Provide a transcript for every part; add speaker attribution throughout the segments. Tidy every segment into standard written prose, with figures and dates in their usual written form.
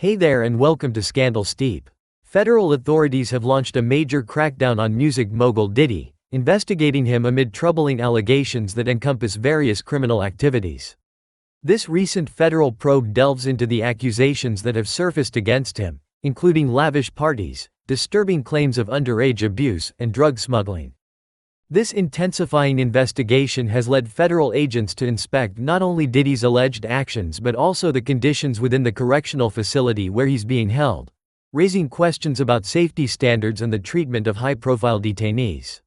Speaker 1: Hey there and welcome to Scandal Steep. Federal authorities have launched a major crackdown on music mogul Diddy, investigating him amid troubling allegations that encompass various criminal activities. This recent federal probe delves into the accusations that have surfaced against him, including lavish parties, disturbing claims of underage abuse, and drug smuggling. This intensifying investigation has led federal agents to inspect not only Diddy's alleged actions but also the conditions within the correctional facility where he's being held, raising questions about safety standards and the treatment of high-profile detainees.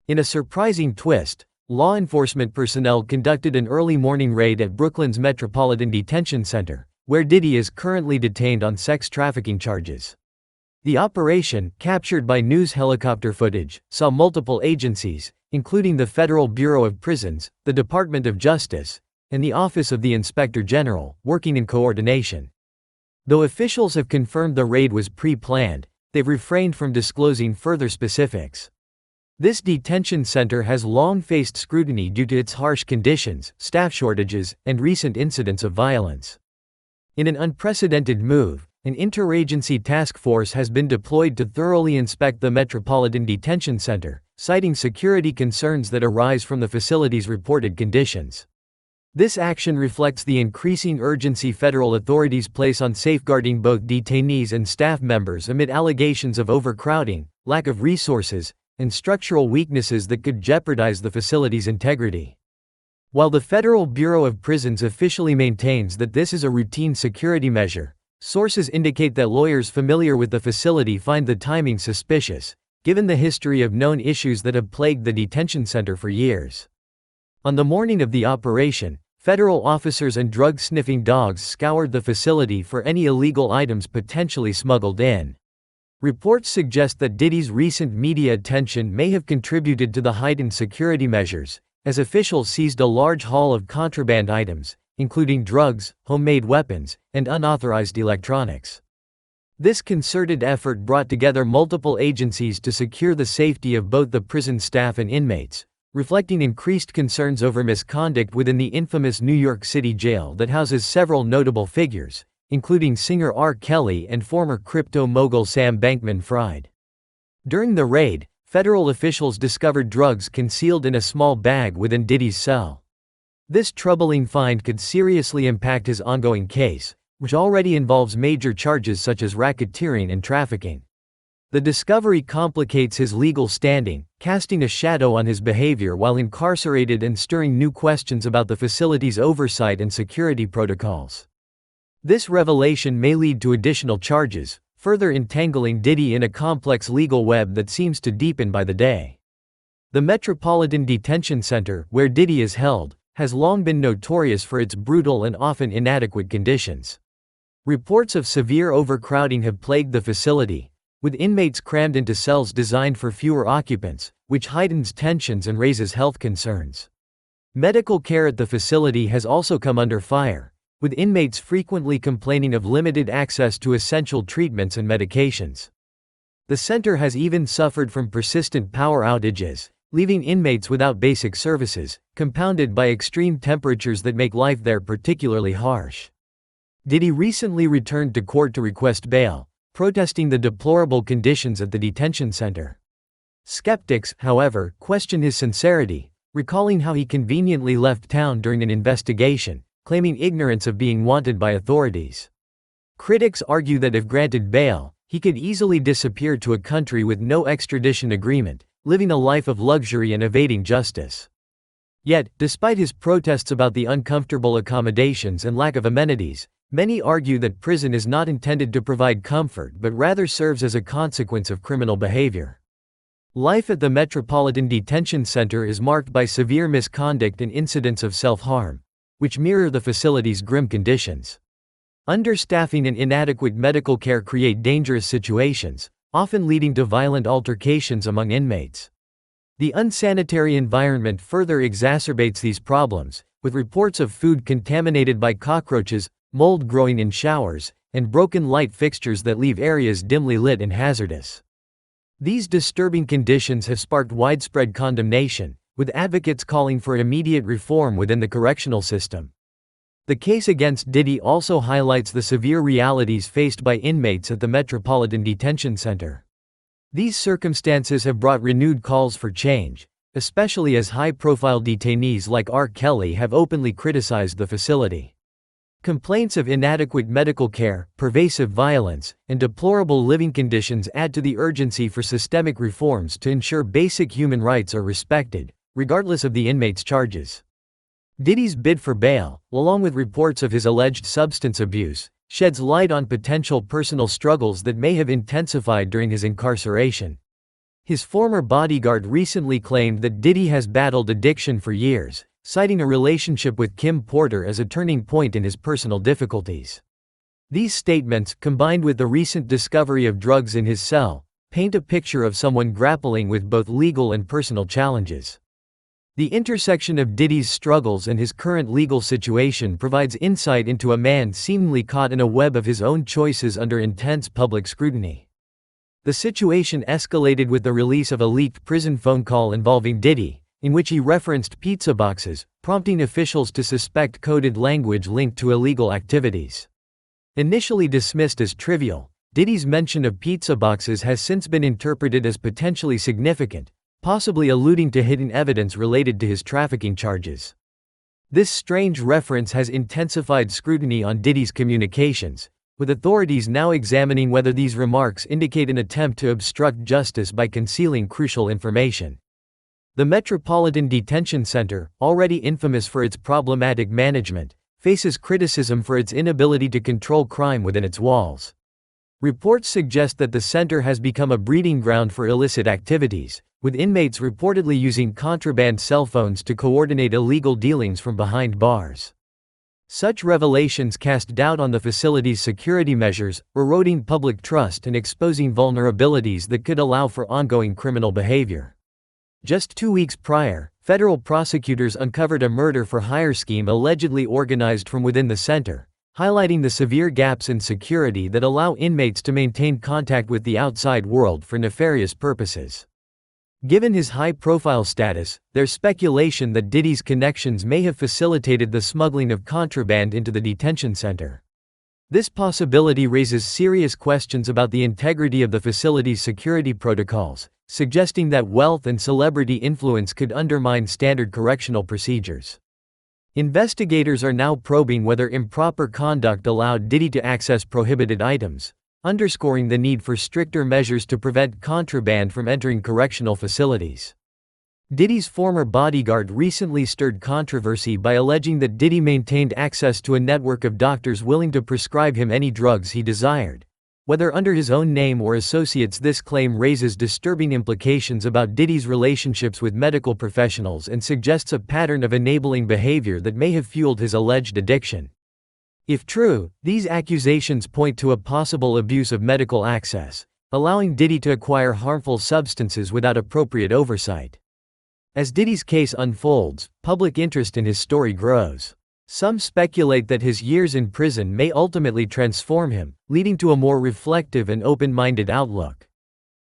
Speaker 1: In a surprising twist, law enforcement personnel conducted an early morning raid at Brooklyn's Metropolitan Detention Center, where Diddy is currently detained on sex trafficking charges. The operation, captured by news helicopter footage, saw multiple agencies, including the Federal Bureau of Prisons, the Department of Justice, and the Office of the Inspector General, working in coordination. Though officials have confirmed the raid was pre-planned, they've refrained from disclosing further specifics. This detention center has long faced scrutiny due to its harsh conditions, staff shortages, and recent incidents of violence. In an unprecedented move, an interagency task force has been deployed to thoroughly inspect the Metropolitan Detention Center, citing security concerns that arise from the facility's reported conditions. This action reflects the increasing urgency federal authorities place on safeguarding both detainees and staff members amid allegations of overcrowding, lack of resources, and structural weaknesses that could jeopardize the facility's integrity. While the Federal Bureau of Prisons officially maintains that this is a routine security measure, sources indicate that lawyers familiar with the facility find the timing suspicious, given the history of known issues that have plagued the detention center for years. On the morning of the operation, federal officers and drug-sniffing dogs scoured the facility for any illegal items potentially smuggled in. Reports suggest that Diddy's recent media attention may have contributed to the heightened security measures, as officials seized a large haul of contraband items, including drugs, homemade weapons, and unauthorized electronics. This concerted effort brought together multiple agencies to secure the safety of both the prison staff and inmates, reflecting increased concerns over misconduct within the infamous New York City jail that houses several notable figures, including singer R. Kelly and former crypto mogul Sam Bankman-Fried. During the raid, federal officials discovered drugs concealed in a small bag within Diddy's cell. This troubling find could seriously impact his ongoing case, which already involves major charges such as racketeering and trafficking. The discovery complicates his legal standing, casting a shadow on his behavior while incarcerated and stirring new questions about the facility's oversight and security protocols. This revelation may lead to additional charges, further entangling Diddy in a complex legal web that seems to deepen by the day. The Metropolitan Detention Center, where Diddy is held, has long been notorious for its brutal and often inadequate conditions. Reports of severe overcrowding have plagued the facility, with inmates crammed into cells designed for fewer occupants, which heightens tensions and raises health concerns. Medical care at the facility has also come under fire, with inmates frequently complaining of limited access to essential treatments and medications. The center has even suffered from persistent power outages, leaving inmates without basic services, compounded by extreme temperatures that make life there particularly harsh. Diddy recently returned to court to request bail, protesting the deplorable conditions at the detention center. Skeptics, however, question his sincerity, recalling how he conveniently left town during an investigation, claiming ignorance of being wanted by authorities. Critics argue that if granted bail, he could easily disappear to a country with no extradition agreement, living a life of luxury and evading justice. Yet, despite his protests about the uncomfortable accommodations and lack of amenities, many argue that prison is not intended to provide comfort but rather serves as a consequence of criminal behavior. Life at the Metropolitan Detention Center is marked by severe misconduct and incidents of self-harm, which mirror the facility's grim conditions. Understaffing and inadequate medical care create dangerous situations, often leading to violent altercations among inmates. The unsanitary environment further exacerbates these problems, with reports of food contaminated by cockroaches, mold growing in showers, and broken light fixtures that leave areas dimly lit and hazardous. These disturbing conditions have sparked widespread condemnation, with advocates calling for immediate reform within the correctional system. The case against Diddy also highlights the severe realities faced by inmates at the Metropolitan Detention Center. These circumstances have brought renewed calls for change, especially as high-profile detainees like R. Kelly have openly criticized the facility. Complaints of inadequate medical care, pervasive violence, and deplorable living conditions add to the urgency for systemic reforms to ensure basic human rights are respected, regardless of the inmate's charges. Diddy's bid for bail, along with reports of his alleged substance abuse, sheds light on potential personal struggles that may have intensified during his incarceration. His former bodyguard recently claimed that Diddy has battled addiction for years, citing a relationship with Kim Porter as a turning point in his personal difficulties. These statements, combined with the recent discovery of drugs in his cell, paint a picture of someone grappling with both legal and personal challenges. The intersection of Diddy's struggles and his current legal situation provides insight into a man seemingly caught in a web of his own choices under intense public scrutiny. The situation escalated with the release of a leaked prison phone call involving Diddy, in which he referenced pizza boxes, prompting officials to suspect coded language linked to illegal activities. Initially dismissed as trivial, Diddy's mention of pizza boxes has since been interpreted as potentially significant, possibly alluding to hidden evidence related to his trafficking charges. This strange reference has intensified scrutiny on Diddy's communications, with authorities now examining whether these remarks indicate an attempt to obstruct justice by concealing crucial information. The Metropolitan Detention Center, already infamous for its problematic management, faces criticism for its inability to control crime within its walls. Reports suggest that the center has become a breeding ground for illicit activities, with inmates reportedly using contraband cell phones to coordinate illegal dealings from behind bars. Such revelations cast doubt on the facility's security measures, eroding public trust and exposing vulnerabilities that could allow for ongoing criminal behavior. Just 2 weeks prior, federal prosecutors uncovered a murder-for-hire scheme allegedly organized from within the center, highlighting the severe gaps in security that allow inmates to maintain contact with the outside world for nefarious purposes. Given his high-profile status, there's speculation that Diddy's connections may have facilitated the smuggling of contraband into the detention center. This possibility raises serious questions about the integrity of the facility's security protocols, suggesting that wealth and celebrity influence could undermine standard correctional procedures. Investigators are now probing whether improper conduct allowed Diddy to access prohibited items, underscoring the need for stricter measures to prevent contraband from entering correctional facilities. Diddy's former bodyguard recently stirred controversy by alleging that Diddy maintained access to a network of doctors willing to prescribe him any drugs he desired. Whether under his own name or associates, this claim raises disturbing implications about Diddy's relationships with medical professionals and suggests a pattern of enabling behavior that may have fueled his alleged addiction. If true, these accusations point to a possible abuse of medical access, allowing Diddy to acquire harmful substances without appropriate oversight. As Diddy's case unfolds, public interest in his story grows. Some speculate that his years in prison may ultimately transform him, leading to a more reflective and open-minded outlook.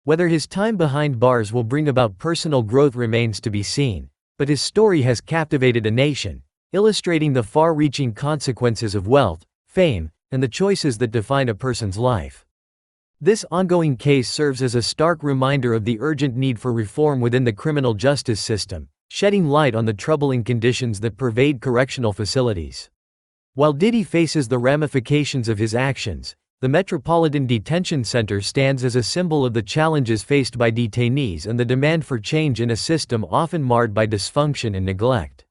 Speaker 1: Whether his time behind bars will bring about personal growth remains to be seen, but his story has captivated a nation, illustrating the far-reaching consequences of wealth, fame, and the choices that define a person's life. This ongoing case serves as a stark reminder of the urgent need for reform within the criminal justice system, shedding light on the troubling conditions that pervade correctional facilities. While Diddy faces the ramifications of his actions, the Metropolitan Detention Center stands as a symbol of the challenges faced by detainees and the demand for change in a system often marred by dysfunction and neglect.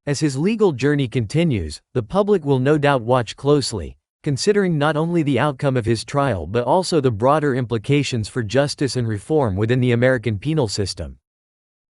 Speaker 1: As his legal journey continues, the public will no doubt watch closely, considering not only the outcome of his trial but also the broader implications for justice and reform within the American penal system.